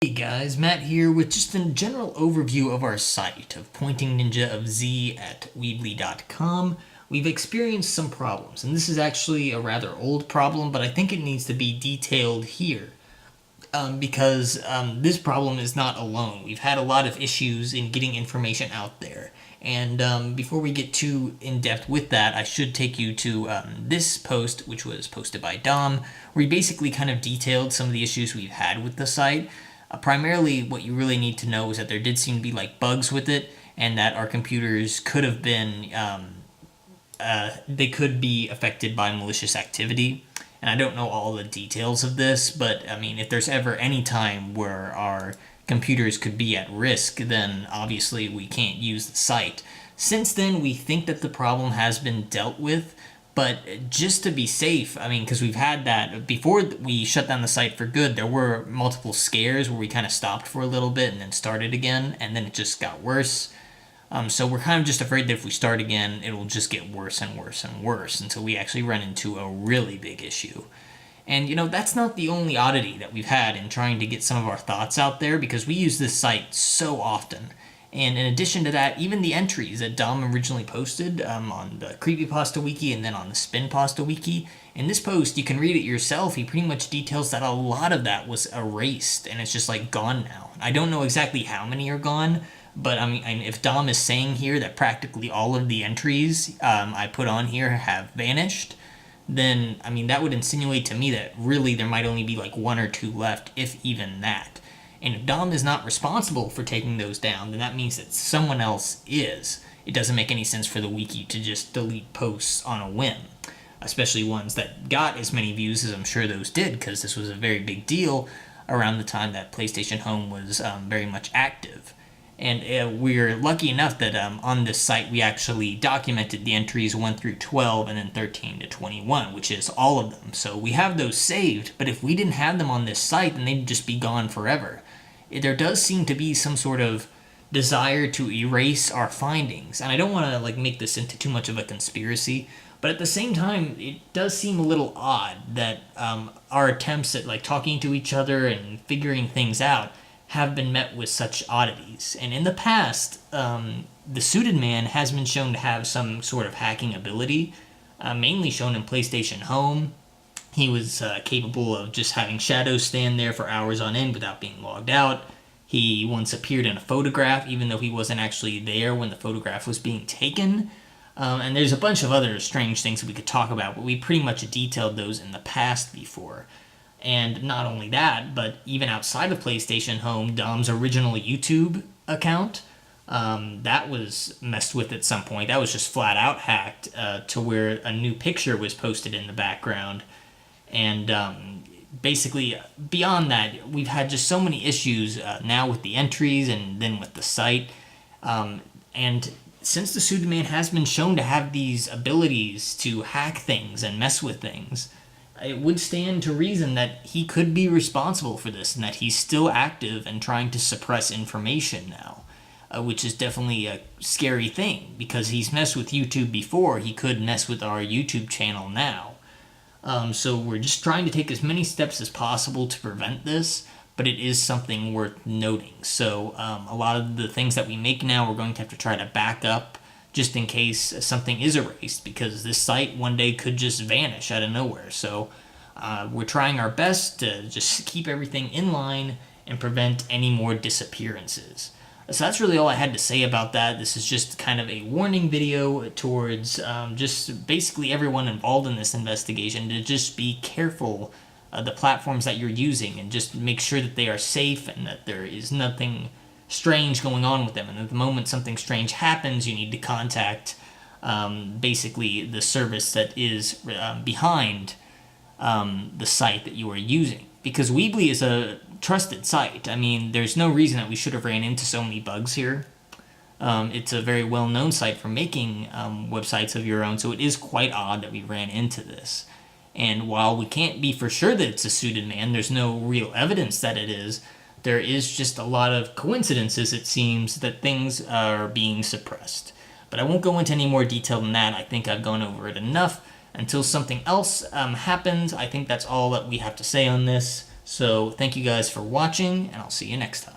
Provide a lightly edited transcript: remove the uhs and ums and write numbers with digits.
Hey guys, Matt here with just a general overview of our site of Pointing Ninja of Z at Weebly.com. We've experienced some problems, and this is actually a rather old problem, but I think it needs to be detailed here. Because this problem is not alone. We've had a lot of issues in getting information out there. And before we get too in-depth with that, I should take you to this post, which was posted by Dom, where he basically kind of detailed some of the issues we've had with the site. Primarily, what you really need to know is that there did seem to be like bugs with it, and that our computers could have been they could be affected by malicious activity. And I don't know all the details of this, but I mean, if there's ever any time where our computers could be at risk, then obviously we can't use the site. Since then, we think that the problem has been dealt with, but just to be safe, I mean, because we've had that before we shut down the site for good, there were multiple scares where we kind of stopped for a little bit and then started again, and then it just got worse. So we're kind of just afraid that if we start again, it'll just get worse and worse and worse until we actually run into a really big issue. And that's not the only oddity that we've had in trying to get some of our thoughts out there, because we use this site so often. And in addition to that, even the entries that Dom originally posted on the Creepypasta Wiki and then on the Spinpasta Wiki, in this post, you can read it yourself. He pretty much details that a lot of that was erased and it's just like gone now. I don't know exactly how many are gone, but I mean, if Dom is saying here that practically all of the entries I put on here have vanished, then I mean that would insinuate to me that really there might only be like one or two left, if even that. And if Dom is not responsible for taking those down, then that means that someone else is. It doesn't make any sense for the wiki to just delete posts on a whim, especially ones that got as many views as I'm sure those did, because this was a very big deal around the time that PlayStation Home was very much active. And we're lucky enough that on this site we actually documented the entries 1 through 12 and then 13 to 21, which is all of them. So we have those saved, but if we didn't have them on this site, then they'd just be gone forever. There does seem to be some sort of desire to erase our findings, and I don't want to like make this into too much of a conspiracy, but at the same time, it does seem a little odd that our attempts at like talking to each other and figuring things out have been met with such oddities. And in the past, the Suited Man has been shown to have some sort of hacking ability, mainly shown in PlayStation Home. He was capable of just having shadows stand there for hours on end without being logged out. He once appeared in a photograph, even though he wasn't actually there when the photograph was being taken. And there's a bunch of other strange things that we could talk about, but we pretty much detailed those in the past before. And not only that, but even outside of PlayStation Home, Dom's original YouTube account, that was messed with at some point. That was just flat out hacked to where a new picture was posted in the background. And basically, beyond that, we've had just so many issues now with the entries and then with the site. And since the Suited Man has been shown to have these abilities to hack things and mess with things, it would stand to reason that he could be responsible for this and that he's still active and trying to suppress information now, which is definitely a scary thing, because he's messed with YouTube before. He could mess with our YouTube channel now. So we're just trying to take as many steps as possible to prevent this, but it is something worth noting. So a lot of the things that we make now, we're going to have to try to back up just in case something is erased, because this site one day could just vanish out of nowhere. So we're trying our best to just keep everything in line and prevent any more disappearances. So that's really all I had to say about that. This is just kind of a warning video towards just basically everyone involved in this investigation to just be careful of the platforms that you're using and just make sure that they are safe and that there is nothing strange going on with them. And at the moment something strange happens, you need to contact basically the service that is behind the site that you are using. Because Weebly is a trusted site. I mean, there's no reason that we should have ran into so many bugs here. It's a very well-known site for making websites of your own, so it is quite odd that we ran into this. And while we can't be for sure that it's a Suited Man, there's no real evidence that it is, there is just a lot of coincidences, it seems, that things are being suppressed. But I won't go into any more detail than that. I think I've gone over it enough. Until something else happens, I think that's all that we have to say on this. So thank you guys for watching, and I'll see you next time.